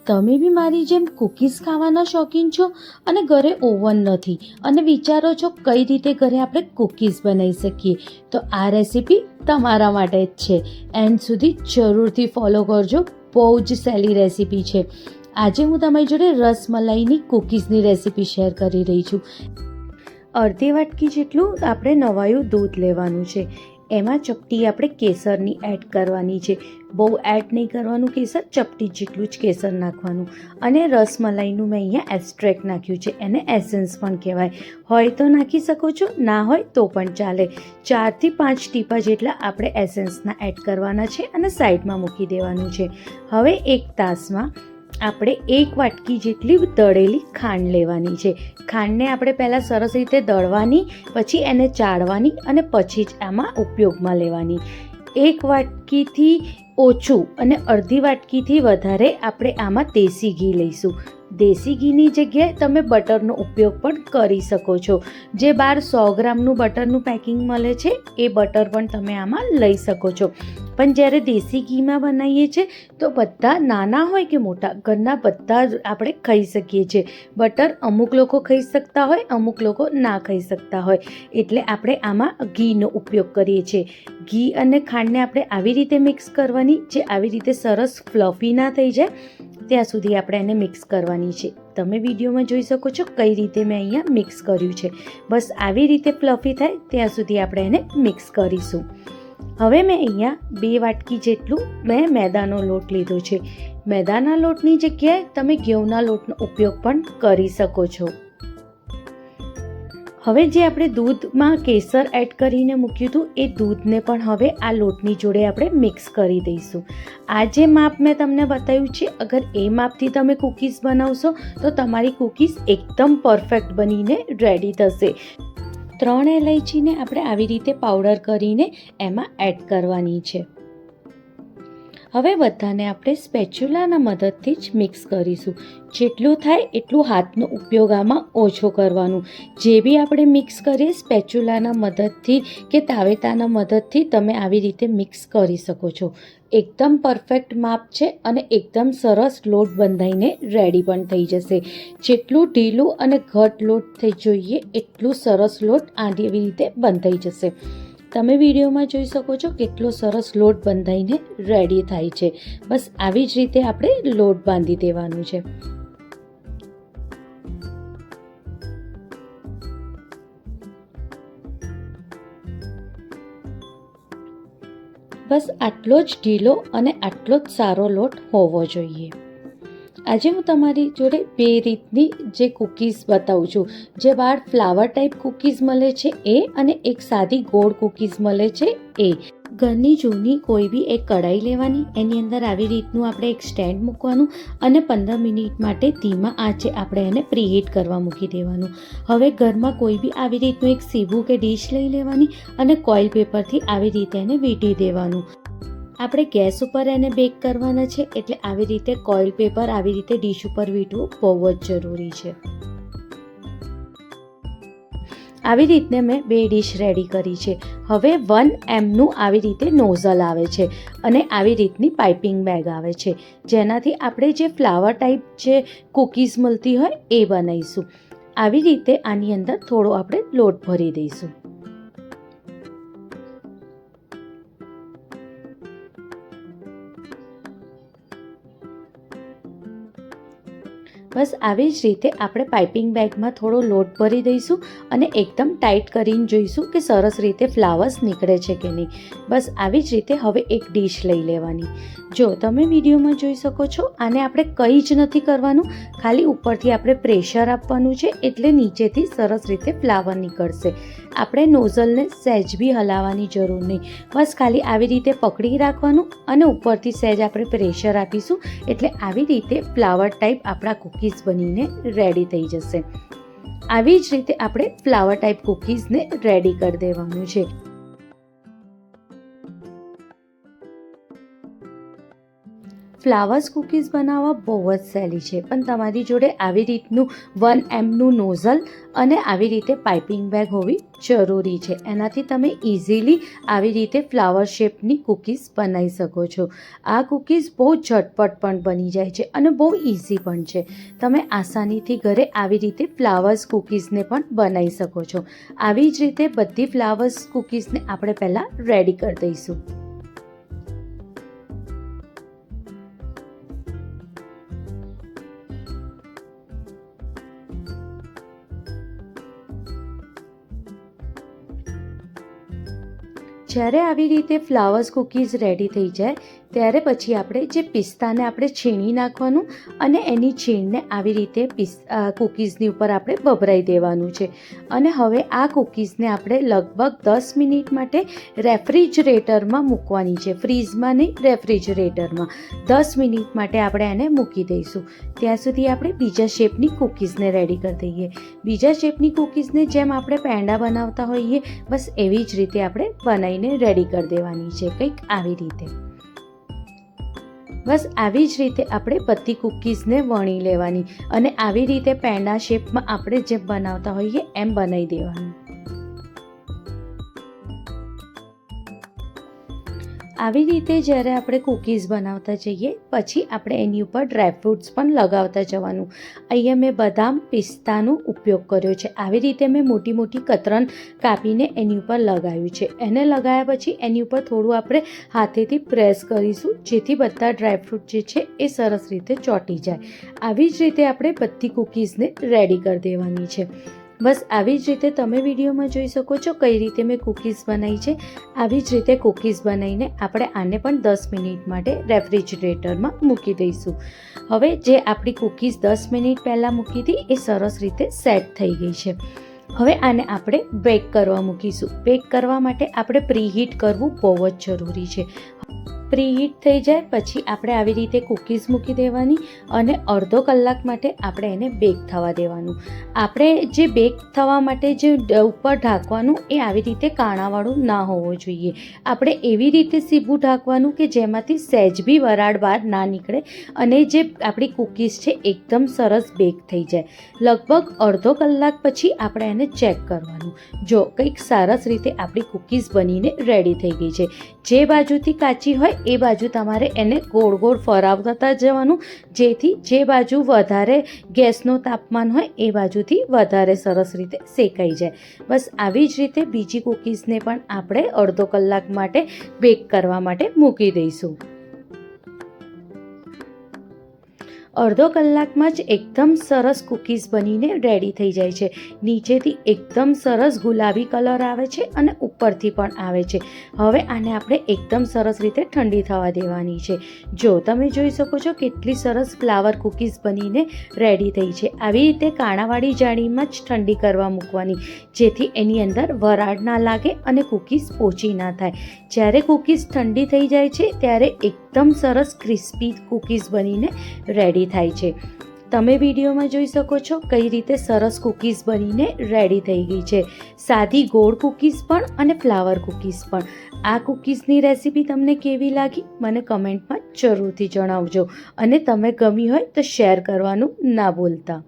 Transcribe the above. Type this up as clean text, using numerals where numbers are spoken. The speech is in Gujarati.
તમે બી મારી જેમ કૂકીઝ ખાવાના શોખીન છો અને ઘરે ઓવન નથી અને વિચારો છો કઈ રીતે ઘરે આપણે કૂકીઝ બનાવી શકીએ, તો આ રેસીપી તમારા માટે જ છે. એન્ડ સુધી જરૂરથી ફોલો કરજો. બહુ જ સહેલી રેસીપી છે. આજે હું તમારી જોડે રસમલાઈની કૂકીઝની રેસીપી શેર કરી રહી છું. અડધી વાટકી જેટલું આપણે નવાયું દૂધ લેવાનું છે. એમાં ચપટી આપણે કેસરની એડ કરવાની છે. બહુ એડ નહીં કરવાનું કેસર, ચપટી જેટલું જ કેસર નાખવાનું. અને રસમલાઈનું મેં અહીંયા એક્સ્ટ્રેક્ટ નાખ્યું છે, એને એસેન્સ પણ કહેવાય. હોય તો નાખી શકો છો, ના હોય તો પણ ચાલે. 4 થી 5 ટીપા જેટલા આપણે એસેન્સના એડ કરવાના છે અને સાઈડમાં મૂકી દેવાનું છે. હવે એક તાસમાં આપણે 1 વાટકી જેટલી દળેલી ખાંડ લેવાની છે. ખાંડને આપણે પહેલાં સરસ રીતે દળવાની, પછી એને ચાળવાની અને પછી જ આમાં ઉપયોગમાં લેવાની. 1 વાટકીથી ઓછું અને અડધી વાટકીથી વધારે આપણે આમાં દેશી ઘી લઈશું. દેશી ઘીની જગ્યાએ તમે બટરનો ઉપયોગ પણ કરી શકો છો. જે બહાર 100 ગ્રામનું બટરનું પેકિંગ મળે છે એ બટર પણ તમે આમાં લઈ શકો છો. પણ જ્યારે દેશી ઘીમાં બનાવીએ છીએ તો બધા, નાના હોય કે મોટા, ઘરના બધા જ આપણે ખાઈ શકીએ છીએ. બટર અમુક લોકો ખાઈ શકતા હોય, અમુક લોકો ના ખાઈ શકતા હોય, એટલે આપણે આમાં ઘીનો ઉપયોગ કરીએ છીએ. ઘી અને ખાંડને આપણે આવી રીતે મિક્સ કરવાની, જે આવી રીતે સરસ ફ્લફી ના થઈ જાય ત્યાં સુધી આપણે એને મિક્સ કરવાની છે. તમે વિડીયોમાં જોઈ શકો છો કઈ રીતે મેં અહીંયા મિક્સ કર્યું છે. બસ આવી રીતે ફ્લફી થાય ત્યાં સુધી આપણે એને મિક્સ કરીશું. હવે મેં અહીંયા 2 વાટકી જેટલું મેદાનો લોટ લીધો છે. મેદાના લોટની જગ્યાએ તમે ઘઉંના લોટનો ઉપયોગ પણ કરી શકો છો. હવે જે આપણે દૂધમાં કેસર એડ કરીને મૂક્યું હતું એ દૂધને પણ હવે આ લોટની જોડે આપણે મિક્સ કરી દઈશું. આ જે માપ મેં તમને બતાવ્યું છે, અગર એ માપથી તમે કૂકીઝ બનાવશો તો તમારી કૂકીઝ એકદમ પરફેક્ટ બનીને રેડી થશે. 3 ઇલાયચીને આપણે આવી રીતે પાવડર કરીને એમાં એડ કરવાની છે. હવે બધાને આપણે સ્પેચ્યુલાના મદદથી જ મિક્સ કરીશું. જેટલું થાય એટલું હાથનો ઉપયોગ આમાં ઓછો કરવાનું. જે બી આપણે મિક્સ કરીએ સ્પેચ્યુલાના મદદથી કે તાવેતાના મદદથી તમે આવી રીતે મિક્સ કરી શકો છો. એકદમ પરફેક્ટ માપ છે અને એકદમ સરસ લોટ બંધાઈને રેડી પણ થઈ જશે. જેટલું ઢીલું અને ઘટ લોટ થઈ જોઈએ એટલું સરસ લોટ આવી રીતે બંધાઈ જશે. તમે વિડીયોમાં જોઈ શકો છો કેટલો સરસ લોટ બંધાઈને રેડી થાય છે. બસ આવી જ રીતે આપણે લોટ બાંધી દેવાનું છે. બસ આટલો જ ઢીલો અને આટલો જ સારો લોટ હોવો જોઈએ. આજે હું તમારી જોડે 2 રીતની જે કૂકીઝ બતાવું છું. જે બહાર ફ્લાવર ટાઈપ કૂકીઝ મળે છે એ, અને એક સાદી ગોળ કૂકીઝ મળે છે એ. ઘરની જૂની કોઈ બી એક કઢાઈ લેવાની, એની અંદર આવી રીતનું આપણે એક સ્ટેન્ડ મૂકવાનું અને 15 મિનિટ માટે ધીમા આંચે આપણે એને પ્રીહીટ કરવા મૂકી દેવાનું. હવે ઘરમાં કોઈ બી આવી રીતનું એક સીવું કે ડીશ લઈ લેવાની અને કોઇલ પેપરથી આવી રીતે એને વીંટી દેવાનું. આપણે ગેસ ઉપર એને બેક કરવાના છે, એટલે આવી રીતે કોઇલ પેપર આવી રીતે ડીશ ઉપર વીંટવું બહુ જ જરૂરી છે. આવી રીતે મેં 2 ડીશ રેડી કરી છે. હવે 1 mનું આવી રીતે નોઝલ આવે છે અને આવી રીતની પાઇપિંગ બેગ આવે છે, જેનાથી આપણે જે ફ્લાવર ટાઈપ જે કૂકીઝ મળતી હોય એ બનાવીશું. આવી રીતે આની અંદર થોડો આપણે લોટ ભરી દઈશું. બસ આવી જ રીતે આપણે પાઇપિંગ બેગમાં થોડો લોટ ભરી દઈશું અને એકદમ ટાઈટ કરીને જોઈશું કે સરસ રીતે ફ્લાવર્સ નીકળે છે કે નહીં. બસ આવી જ રીતે હવે એક ડીશ લઈ લેવાની. જો તમે વિડીયોમાં જોઈ શકો છો, આને આપણે કંઈ જ નથી કરવાનું, ખાલી ઉપરથી આપણે પ્રેશર આપવાનું છે, એટલે નીચેથી સરસ રીતે ફ્લાવર નીકળશે. આપણે નોઝલને સહેજ બી હલાવવાની જરૂર નહીં. બસ ખાલી આવી રીતે પકડી રાખવાનું અને ઉપરથી સહેજ આપણે પ્રેશર આપીશું, એટલે આવી રીતે ફ્લાવર ટાઈપ આપણા કૂકીઝ બનીને રેડી થઈ જશે. આવી જ રીતે આપણે ફ્લાવર ટાઈપ કૂકીઝને રેડી કરી દેવાનું છે. ફ્લાવર્સ કૂકીઝ બનાવવા બહુ જ સહેલી છે, પણ તમારી જોડે આવી રીતનું 1 mનું નોઝલ અને આવી રીતે પાઇપિંગ બેગ હોવી જરૂરી છે. એનાથી તમે ઇઝીલી આવી રીતે ફ્લાવર શેપની કૂકીઝ બનાવી શકો છો. આ કૂકીઝ બહુ ઝટપટ પણ બની જાય છે અને બહુ ઇઝી પણ છે. તમે આસાનીથી ઘરે આવી રીતે ફ્લાવર્સ કૂકીઝને પણ બનાવી શકો છો. આવી જ રીતે બધી ફ્લાવર્સ કૂકીઝને આપણે પહેલાં રેડી કરી દઈશું. જ્યારે આવી રીતે ફ્લાવર્સ કૂકીઝ રેડી થઈ જાય ત્યારે પછી આપણે જે પિસ્તાને આપણે છીણી નાખવાનું અને એની છીણને આવી રીતે કૂકીઝની ઉપર આપણે ભભરાઈ દેવાનું છે. અને હવે આ કૂકીઝને આપણે લગભગ 10 મિનિટ માટે રેફ્રિજરેટરમાં મૂકવાની છે. ફ્રીઝમાં નહીં, રેફ્રિજરેટરમાં 10 મિનિટ માટે આપણે એને મૂકી દઈશું. ત્યાં સુધી આપણે બીજા શેપની કૂકીઝને રેડી કરી દઈએ. બીજા શેપની કૂકીઝને જેમ આપણે પેંડા બનાવતા હોઈએ બસ એવી જ રીતે આપણે બનાવીને રેડી કરી દેવાની છે, કંઈક આવી રીતે. બસ આવી જ રીતે આપણે બધી કૂકીઝને વણી લેવાની અને આવી રીતે પેંડા શેપમાં આપણે જેમ બનાવતા હોઈએ એમ બનાવી દેવાનું. આવી રીતે જ્યારે આપણે કૂકીઝ બનાવતા જઈએ પછી આપણે એની ઉપર ડ્રાયફ્રૂટ્સ પણ લગાવતા જવાનું. અહીંયા મેં બદામ, પિસ્તાનો ઉપયોગ કર્યો છે. આવી રીતે મેં મોટી મોટી કતરન કાપીને એની ઉપર લગાવ્યું છે. એને લગાવ્યા પછી એની ઉપર થોડું આપણે હાથેથી પ્રેસ કરીશું જેથી બધા ડ્રાયફ્રૂટ જે છે એ સરસ રીતે ચોંટી જાય. આવી જ રીતે આપણે બધી કૂકીઝને રેડી કરી દેવાની છે. બસ આવી જ રીતે તમે વિડીયોમાં જોઈ શકો છો કઈ રીતે મેં કૂકીઝ બનાવી છે. આવી જ રીતે કૂકીઝ બનાવીને આપણે આને પણ 10 મિનિટ માટે રેફ્રિજરેટરમાં મૂકી દઈશું. હવે જે આપણી કૂકીઝ 10 મિનિટ પહેલાં મૂકી હતી એ સરસ રીતે સેટ થઈ ગઈ છે. હવે આને આપણે બેક કરવા મૂકીશું. બેક કરવા માટે આપણે પ્રીહીટ કરવું બહુ જ જરૂરી છે. પ્રીહીટ થઈ જાય પછી આપણે આવી રીતે કૂકીઝ મૂકી દેવાની અને અડધો કલાક માટે આપણે એને બેક થવા દેવાનું. આપણે જે બેક થવા માટે જે ઉપર ઢાંકવાનું એ આવી રીતે કાણાવાળું ના હોવો જોઈએ. આપણે એવી રીતે સીધું ઢાંકવાનું કે જેમાંથી સહેજ બી વરાળ બહાર ના નીકળે અને જે આપણી કૂકીઝ છે એકદમ સરસ બેક થઈ જાય. લગભગ અડધો કલાક પછી આપણે એને ચેક કરવાનું. જો કંઈક સરસ રીતે આપણી કૂકીઝ બનીને રેડી થઈ ગઈ છે. જે બાજુથી કાચી હોય એ બાજુ તમારે એને ગોળ ગોળ ફરાવતા જવાનું જેથી જે બાજુ વધારે ગેસનું તાપમાન હોય એ બાજુથી વધારે સરસ રીતે શેકાઈ જાય. બસ આવી જ રીતે બીજી કૂકીઝને પણ આપણે અડધો કલાક માટે બેક કરવા માટે મૂકી દઈશું. અડધો કલાકમાં જ એકદમ સરસ કૂકીઝ બનીને રેડી થઈ જાય છે. નીચેથી એકદમ સરસ ગુલાબી કલર આવે છે અને ઉપરથી પણ આવે છે. હવે આને આપણે એકદમ સરસ રીતે ઠંડી થવા દેવાની છે. જો તમે જોઈ શકો છો કેટલી સરસ ફ્લાવર કૂકીઝ બનીને રેડી થઈ છે. આવી રીતે કાણાવાળી જાળીમાં જ ઠંડી કરવા મૂકવાની જેથી એની અંદર વરાળ ના લાગે અને કૂકીઝ પોચી ના થાય. જ્યારે કૂકીઝ ઠંડી થઈ જાય છે ત્યારે એકદમ સરસ ક્રિસ્પી કૂકીઝ બનીને રેડી થાય છે. તમે વિડીયોમાં જોઈ શકો છો કઈ રીતે સરસ કૂકીઝ બનીને રેડી થઈ ગઈ છે. સાદી ગોળ કૂકીઝ પણ અને ફ્લાવર કૂકીઝ પણ. આ કૂકીઝની રેસીપી તમને કેવી લાગી મને કમેન્ટમાં જરૂરથી જણાવજો અને તમે ગમી હોય તો શેર કરવાનું ના ભૂલતા.